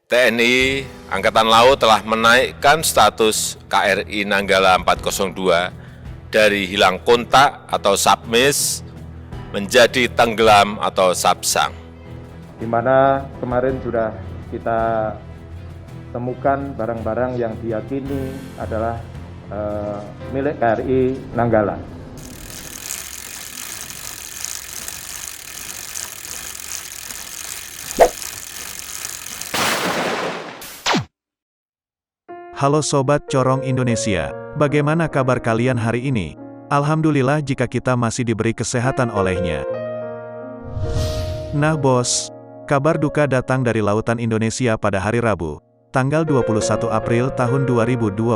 TNI Angkatan Laut telah menaikkan status KRI Nanggala 402 dari hilang kontak atau submiss menjadi tenggelam atau subsang. Di mana kemarin sudah kita temukan barang-barang yang diyakini adalah milik KRI Nanggala. Halo Sobat Corong Indonesia, bagaimana kabar kalian hari ini? Alhamdulillah jika kita masih diberi kesehatan olehnya. Nah bos, kabar duka datang dari Lautan Indonesia pada hari Rabu, tanggal 21 April tahun 2021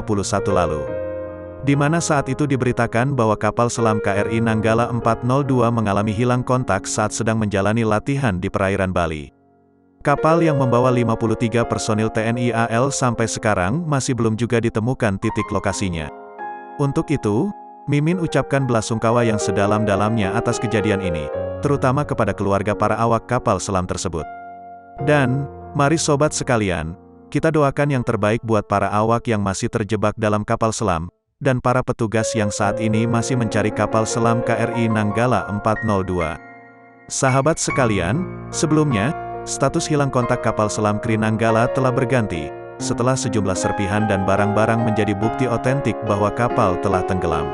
lalu. Di mana saat itu diberitakan bahwa kapal selam KRI Nanggala 402 mengalami hilang kontak saat sedang menjalani latihan di perairan Bali. Kapal yang membawa 53 personil TNI AL sampai sekarang masih belum juga ditemukan titik lokasinya. Untuk itu, Mimin ucapkan belasungkawa yang sedalam-dalamnya atas kejadian ini, terutama kepada keluarga para awak kapal selam tersebut. Dan, mari sobat sekalian, kita doakan yang terbaik buat para awak yang masih terjebak dalam kapal selam, dan para petugas yang saat ini masih mencari kapal selam KRI Nanggala 402. Sahabat sekalian, sebelumnya, status hilang kontak kapal selam KRI Nanggala telah berganti, setelah sejumlah serpihan dan barang-barang menjadi bukti otentik bahwa kapal telah tenggelam.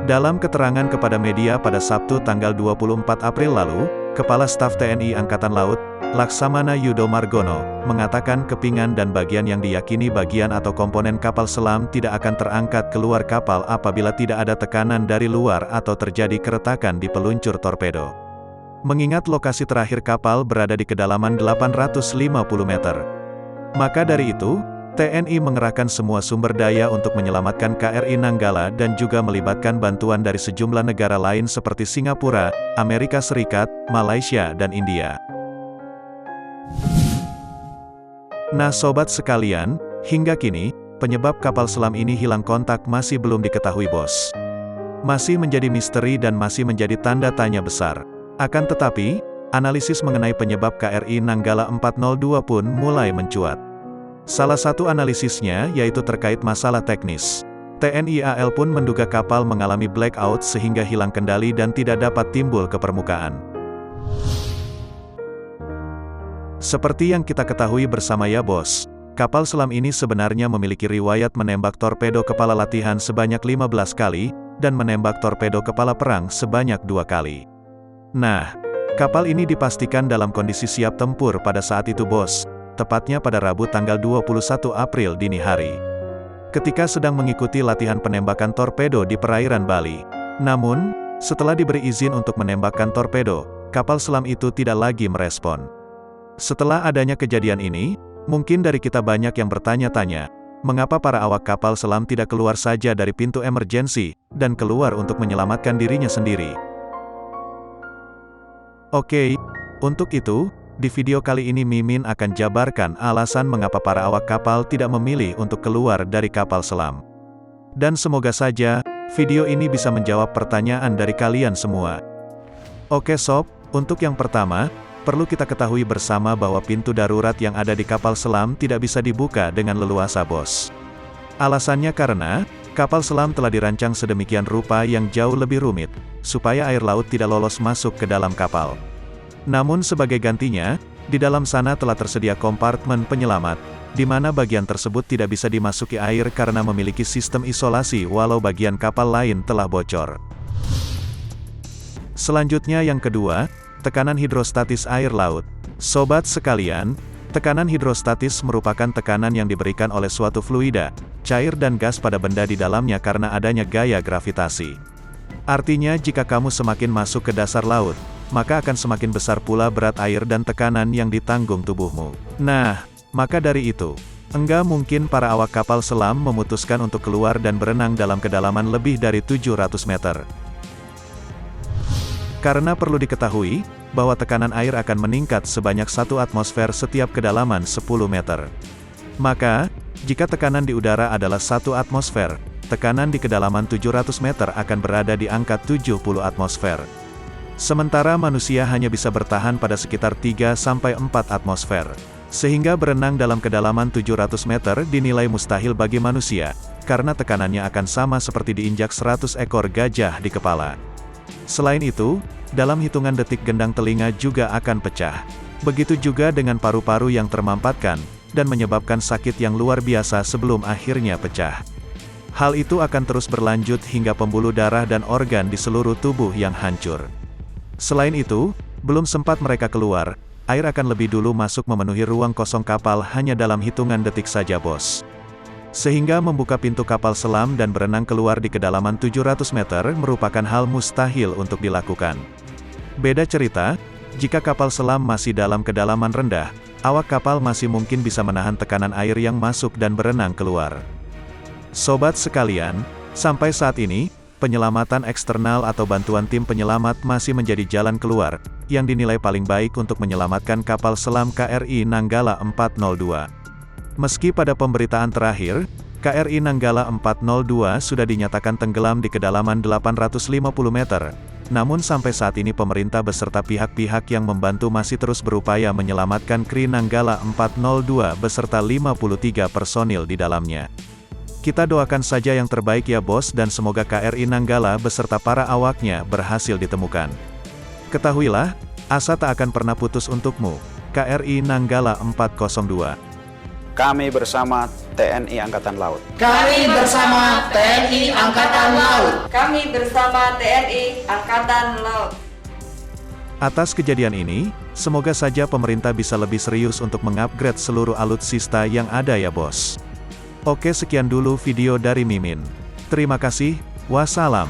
Dalam keterangan kepada media pada Sabtu tanggal 24 April lalu, Kepala Staf TNI Angkatan Laut, Laksamana Yudo Margono, mengatakan kepingan dan bagian yang diyakini bagian atau komponen kapal selam tidak akan terangkat keluar kapal apabila tidak ada tekanan dari luar atau terjadi keretakan di peluncur torpedo. Mengingat lokasi terakhir kapal berada di kedalaman 850 meter. Maka dari itu, TNI mengerahkan semua sumber daya untuk menyelamatkan KRI Nanggala dan juga melibatkan bantuan dari sejumlah negara lain seperti Singapura, Amerika Serikat, Malaysia, dan India. Nah sobat sekalian, hingga kini, penyebab kapal selam ini hilang kontak masih belum diketahui bos. Masih menjadi misteri dan masih menjadi tanda tanya besar. Akan tetapi, analisis mengenai penyebab KRI Nanggala 402 pun mulai mencuat. Salah satu analisisnya yaitu terkait masalah teknis. TNI AL pun menduga kapal mengalami blackout sehingga hilang kendali dan tidak dapat timbul ke permukaan. Seperti yang kita ketahui bersama ya bos, kapal selam ini sebenarnya memiliki riwayat menembak torpedo kepala latihan sebanyak 15 kali, dan menembak torpedo kepala perang sebanyak 2 kali. Nah, kapal ini dipastikan dalam kondisi siap tempur pada saat itu bos, tepatnya pada Rabu tanggal 21 April dini hari. Ketika sedang mengikuti latihan penembakan torpedo di perairan Bali. Namun, setelah diberi izin untuk menembakkan torpedo, kapal selam itu tidak lagi merespon. Setelah adanya kejadian ini, mungkin dari kita banyak yang bertanya-tanya, mengapa para awak kapal selam tidak keluar saja dari pintu emergensi, dan keluar untuk menyelamatkan dirinya sendiri. Oke, untuk itu, di video kali ini Mimin akan jabarkan alasan mengapa para awak kapal tidak memilih untuk keluar dari kapal selam. Dan semoga saja, video ini bisa menjawab pertanyaan dari kalian semua. Oke sob, untuk yang pertama, perlu kita ketahui bersama bahwa pintu darurat yang ada di kapal selam tidak bisa dibuka dengan leluasa bos. Alasannya karena, kapal selam telah dirancang sedemikian rupa yang jauh lebih rumit, supaya air laut tidak lolos masuk ke dalam kapal. Namun sebagai gantinya, di dalam sana telah tersedia kompartemen penyelamat, di mana bagian tersebut tidak bisa dimasuki air karena memiliki sistem isolasi walau bagian kapal lain telah bocor. Selanjutnya yang kedua, tekanan hidrostatis air laut. Sobat sekalian, tekanan hidrostatis merupakan tekanan yang diberikan oleh suatu fluida, cair dan gas pada benda di dalamnya karena adanya gaya gravitasi. Artinya jika kamu semakin masuk ke dasar laut, maka akan semakin besar pula berat air dan tekanan yang ditanggung tubuhmu. Nah, maka dari itu, enggak mungkin para awak kapal selam memutuskan untuk keluar dan berenang dalam kedalaman lebih dari 700 meter. Karena perlu diketahui, bahwa tekanan air akan meningkat sebanyak 1 atmosfer setiap kedalaman 10 meter. Maka, jika tekanan di udara adalah 1 atmosfer, tekanan di kedalaman 700 meter akan berada di angka 70 atmosfer. Sementara manusia hanya bisa bertahan pada sekitar 3-4 atmosfer. Sehingga berenang dalam kedalaman 700 meter dinilai mustahil bagi manusia, karena tekanannya akan sama seperti diinjak 100 ekor gajah di kepala. Selain itu, dalam hitungan detik gendang telinga juga akan pecah. Begitu juga dengan paru-paru yang termampatkan, dan menyebabkan sakit yang luar biasa sebelum akhirnya pecah. Hal itu akan terus berlanjut hingga pembuluh darah dan organ di seluruh tubuh yang hancur. Selain itu, belum sempat mereka keluar, air akan lebih dulu masuk memenuhi ruang kosong kapal hanya dalam hitungan detik saja bos. Sehingga membuka pintu kapal selam dan berenang keluar di kedalaman 700 meter merupakan hal mustahil untuk dilakukan. Beda cerita, jika kapal selam masih dalam kedalaman rendah, awak kapal masih mungkin bisa menahan tekanan air yang masuk dan berenang keluar. Sobat sekalian, sampai saat ini, penyelamatan eksternal atau bantuan tim penyelamat masih menjadi jalan keluar, yang dinilai paling baik untuk menyelamatkan kapal selam KRI Nanggala 402. Meski pada pemberitaan terakhir, KRI Nanggala 402 sudah dinyatakan tenggelam di kedalaman 850 meter, namun sampai saat ini pemerintah beserta pihak-pihak yang membantu masih terus berupaya menyelamatkan KRI Nanggala 402 beserta 53 personil di dalamnya. Kita doakan saja yang terbaik ya bos dan semoga KRI Nanggala beserta para awaknya berhasil ditemukan. Ketahuilah, asa tak akan pernah putus untukmu, KRI Nanggala 402. Kami bersama TNI Angkatan Laut. Kami bersama TNI Angkatan Laut. Kami bersama TNI Angkatan Laut. Atas kejadian ini, semoga saja pemerintah bisa lebih serius untuk mengupgrade seluruh alutsista yang ada ya bos. Oke sekian dulu video dari Mimin. Terima kasih, wassalam.